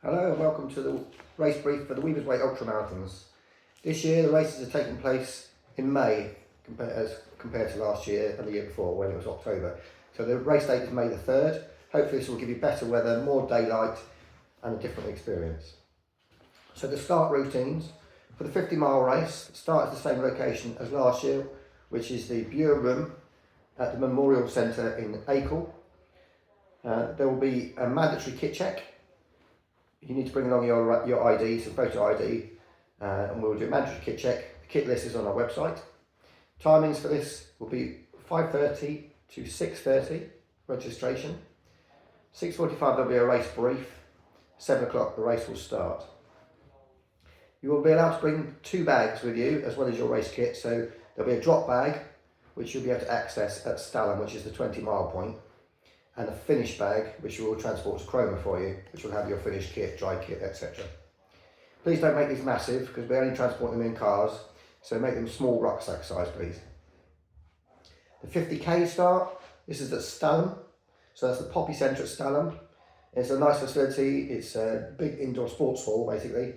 Hello and welcome to the race brief for the Weavers Way ultramarathons. This year the races are taking place in May compared to last year and the year before when it was October. So the race date is May the 3rd. Hopefully this will give you better weather, more daylight and a different experience. So the start routines for the 50-mile race start at the same location as last year, which is the Bureau Room at the Memorial Centre in Acle. There will be a mandatory kit check. You need to bring along your ID, so photo ID, and we'll do a mandatory kit check. The kit list is on our website. Timings for this will be 5:30 to 6:30 registration. 6:45 there'll be a race brief. 7 o'clock the race will start. You will be allowed to bring 2 bags with you as well as your race kit. So there'll be a drop bag which you'll be able to access at Stalham, which is the 20-mile point, and a finish bag which we will transport to Cromer for you, which will have your finished kit, dry kit, etc. Please don't make these massive because we only transport them in cars, so make them small rucksack size please. The 50k start, this is at Stalham, so that's the Poppy Centre at Stalham. It's a nice facility, it's a big indoor sports hall basically.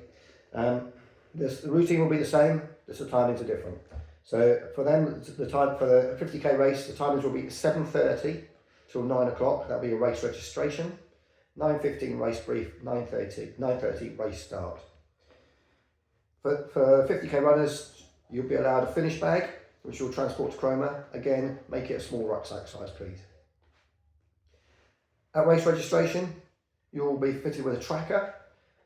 The routine will be the same, just the timings are different. So for them, the time for the 50k race, the timings will be 7:30 till 9 o'clock, that'll be a race registration. 9:15 race brief, 9:30 race start. For 50k runners, you'll be allowed a finish bag, which you'll transport to Cromer. Again, make it a small rucksack size, please. At race registration, you'll be fitted with a tracker,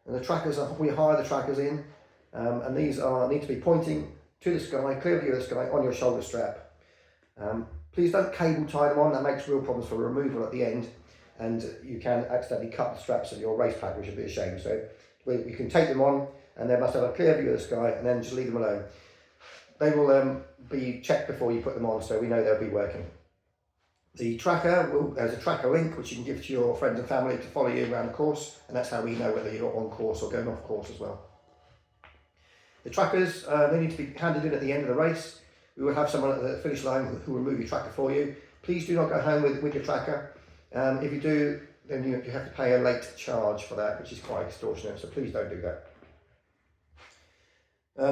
and the trackers we hire the trackers in, and these need to be pointing to the sky, clear view of the sky, on your shoulder strap. Please don't cable tie them on, that makes real problems for removal at the end, and you can accidentally cut the straps of your race pack, which would be a shame. So you can take them on, and they must have a clear view of the sky, and then just leave them alone. They will be checked before you put them on, so we know they'll be working. The tracker, there's a tracker link which you can give to your friends and family to follow you around the course, and that's how we know whether you're on course or going off course as well. The trackers, they need to be handed in at the end of the race. We will have someone at the finish line who will remove your tracker for you. Please do not go home with your tracker. If you do, then you have to pay a late charge for that, which is quite extortionate, so please don't do that.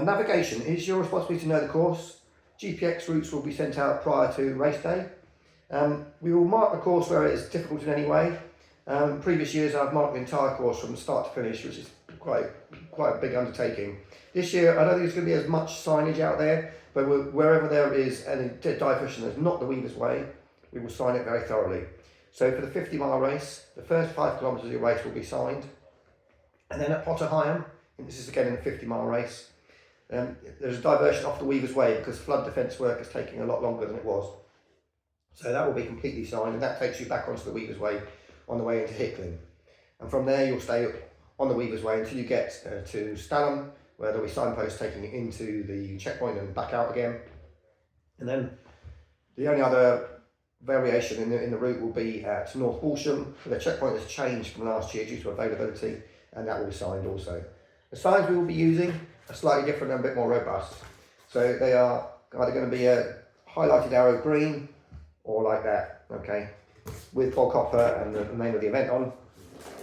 Navigation is your responsibility to know the course. GPX routes will be sent out prior to race day. We will mark the course where it is difficult in any way. Previous years I've marked the entire course from start to finish, which is quite a big undertaking. This year I don't think there's going to be as much signage out there, but wherever there is any diversion that's not the Weavers Way, we will sign it very thoroughly. So for the 50-mile race, the first 5 kilometres of your race will be signed, and then at Potter Heigham, and this is again in the 50-mile race, there's a diversion off the Weavers Way because flood defence work is taking a lot longer than it was. So that will be completely signed, and that takes you back onto the Weavers Way on the way into Hickling. And from there you'll stay on the Weavers Way until you get to Stalham, where there'll be signposts taking you into the checkpoint and back out again. And then the only other variation in the route will be at North Walsham, where the checkpoint has changed from last year due to availability, and that will be signed also. The signs we will be using are slightly different and a bit more robust. So they are either going to be a highlighted arrow green or like that, okay, with bog copper and the name of the event on.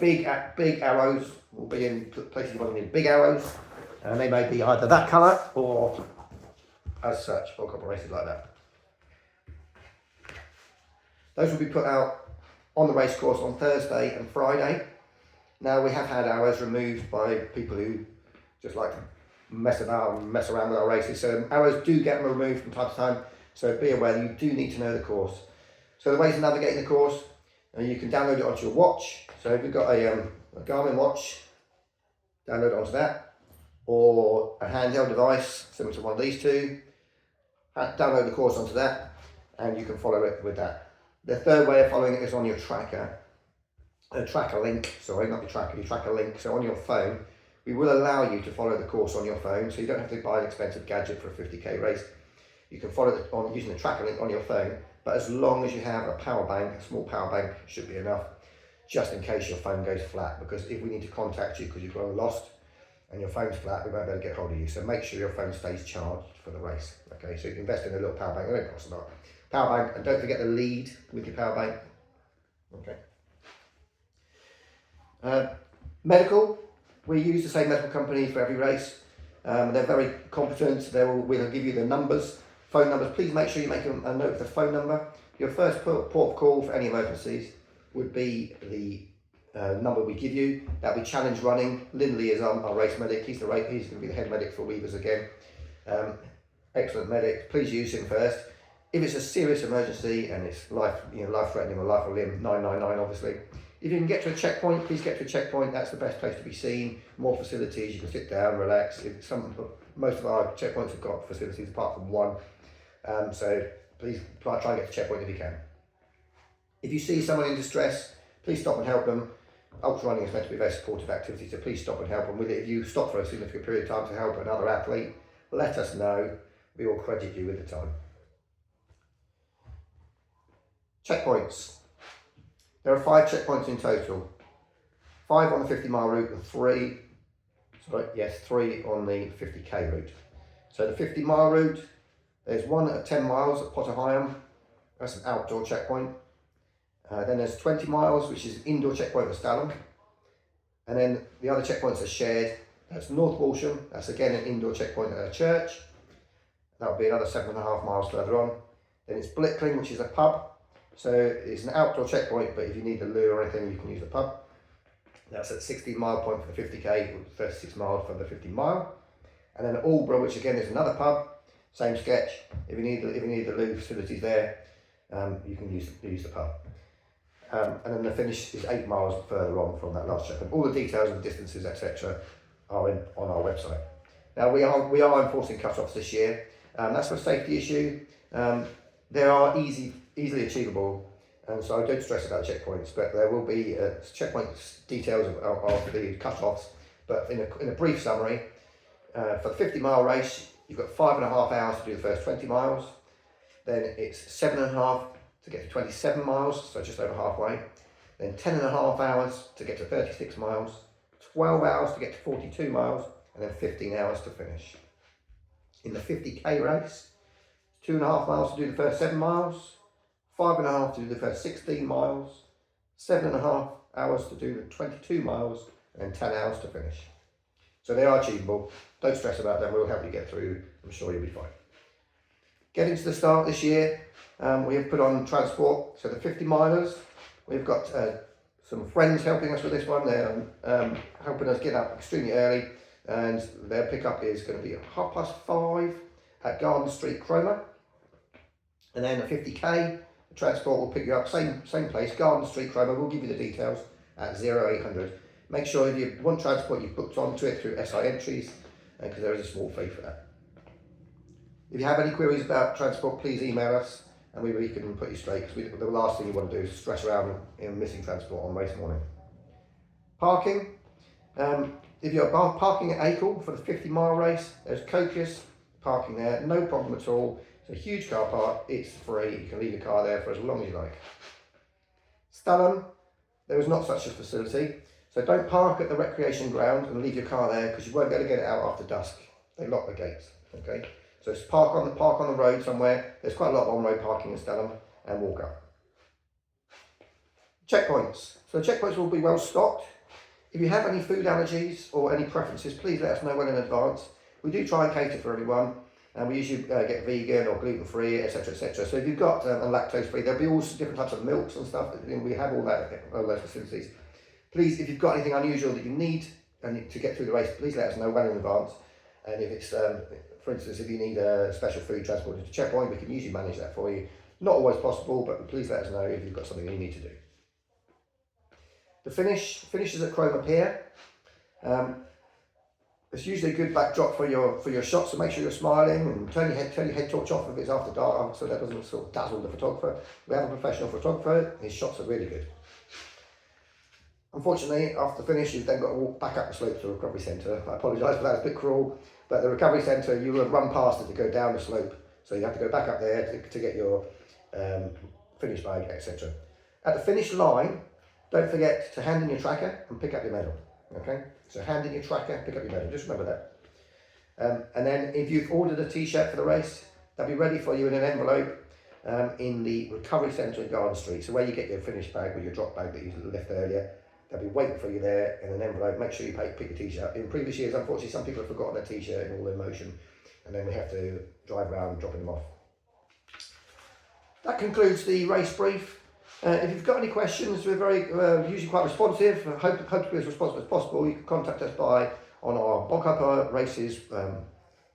Big arrows will be in places you want them in, big arrows, and they may be either that colour or as such, bog copper races like that. Those will be put out on the race course on Thursday and Friday. Now we have had arrows removed by people who just like to mess around with our races, so arrows do get removed from time to time, so be aware that you do need to know the course. So the ways of navigating the course, you can download it onto your watch. So if you've got a Garmin watch, download it onto that, or a handheld device similar to one of these two, download the course onto that, and you can follow it with that. The third way of following it is on your tracker, a tracker link, sorry, not your tracker, your tracker link. So on your phone, we will allow you to follow the course on your phone, so you don't have to buy an expensive gadget for a 50k race. You can follow it on using the tracker link on your phone, but as long as you have a power bank, a small power bank should be enough, just in case your phone goes flat, because if we need to contact you because you've got lost and your phone's flat, we won't be able to get hold of you. So make sure your phone stays charged for the race. Okay, so you can invest in a little power bank, it don't cost a lot. Power bank, and don't forget the lead with your power bank. Okay. Medical, we use the same medical company for every race. They're very competent. We'll give you the numbers, phone numbers. Please make sure you make a note of the phone number. Your first port of call for any emergencies would be the number we give you. That'll be Challenge Running. Lindley is our race medic. He's going to be the head medic for Weavers again. Excellent medic. Please use him first. If it's a serious emergency and it's life-threatening or life or limb, 999 obviously. If you can get to a checkpoint, please get to a checkpoint. That's the best place to be seen. More facilities, you can sit down, relax. Most of our checkpoints have got facilities apart from one. So please try and get to a checkpoint if you can. If you see someone in distress, please stop and help them. Ultra running is meant to be a very supportive activity, so please stop and help them with it. If you stop for a significant period of time to help another athlete, let us know. We will credit you with the time. Checkpoints. There are 5 checkpoints in total. 5 on the 50-mile route and 3 on the 50k route. So the 50-mile route, there's one at 10 miles at Potter Heigham. That's an outdoor checkpoint. Then there's 20 miles, which is an indoor checkpoint at Stalham. And then the other checkpoints are shared. That's North Walsham. That's again an indoor checkpoint at a church. That'll be another 7.5 miles further on. Then it's Blickling, which is a pub. So it's an outdoor checkpoint, but if you need a loo or anything, you can use the pub. That's at 16-mile point for the 50k, 36 miles for the 50-mile. And then at Aldborough, which again is another pub, same sketch. If you need the loo facilities there, you can use the pub. And then the finish is 8 miles further on from that last checkpoint. All the details and distances, etc., are on our website. Now we are enforcing cut-offs this year. That's for a safety issue. They are easily achievable, and so I don't stress about checkpoints, but there will be checkpoint details of the cut-offs. But in a brief summary, for the 50-mile race, you've got 5.5 hours to do the first 20 miles. Then it's 7.5 to get to 27 miles, so just over halfway. Then 10.5 hours to get to 36 miles, 12 hours to get to 42 miles, and then 15 hours to finish. In the 50k race, 2.5 miles to do the first 7 miles, 5.5 to do the first 16 miles, 7.5 hours to do the 22 miles, and 10 hours to finish. So they are achievable. Don't stress about them. We'll help you get through. I'm sure you'll be fine. Getting to the start this year, we have put on transport. So the 50 milers, we've got some friends helping us with this one. They're helping us get up extremely early, and their pickup is going to be at 5:30 at Garden Street, Cromer. And then the 50k, the transport will pick you up, same place, Garden Street, Cromer. We'll give you the details at 0800. Make sure if you want transport, you've booked onto it through SI entries, because there is a small fee for that. If you have any queries about transport, please email us, and we can put you straight, because the last thing you want to do is stress around in missing transport on race morning. Parking. If you're parking at Acle for the 50-mile race, there's copious parking there, no problem at all. It's a huge car park, it's free, you can leave your car there for as long as you like. Stalham, there is not such a facility, so don't park at the recreation ground and leave your car there, because you won't be able to get it out after dusk. They lock the gates, okay? So just park on the road somewhere. There's quite a lot of on-road parking in Stalham, and walk up. Checkpoints. So the checkpoints will be well stocked. If you have any food allergies or any preferences, please let us know well in advance. We do try and cater for everyone, and we usually get vegan or gluten-free, etc., etc. So if you've got a lactose-free, there'll be all different types of milks and stuff. We have all those facilities. Please, if you've got anything unusual that you need to get through the race, please let us know well in advance. And if it's, for instance, if you need a special food transported to checkpoint, we can usually manage that for you. Not always possible, but please let us know if you've got something you need to do. The finishes at Cromer Pier. It's usually a good backdrop for your shot, so make sure you're smiling and turn your head torch off if it's after dark, so that doesn't sort of dazzle the photographer. We have a professional photographer. His shots are really good. Unfortunately, after the finish, you've then got to walk back up the slope to the recovery centre. I apologise for that, it's a bit cruel, but the recovery centre, you will run past it to go down the slope, so you have to go back up there to get your finish bag, etc. At the finish line, don't forget to hand in your tracker and pick up your medal, okay? So hand in your tracker, pick up your medal, just remember that. And then if you've ordered a t-shirt for the race, they'll be ready for you in an envelope in the recovery centre in Garden Street. So where you get your finish bag or your drop bag that you left earlier, they'll be waiting for you there in an envelope. Make sure you pick your t-shirt. In previous years, unfortunately, some people have forgotten their t-shirt in all their motion, and then we have to drive around dropping them off. That concludes the race brief. If you've got any questions, we're very usually quite responsive. Hope to be as responsive as possible. You can contact us on our Bulk Up Races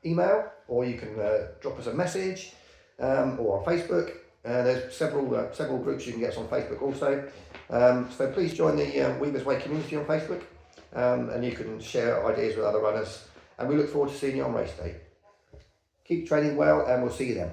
email, or you can drop us a message, or on Facebook. There's several groups you can get us on Facebook also. So please join the Weavers Way community on Facebook, and you can share ideas with other runners. And we look forward to seeing you on race day. Keep training well, and we'll see you then.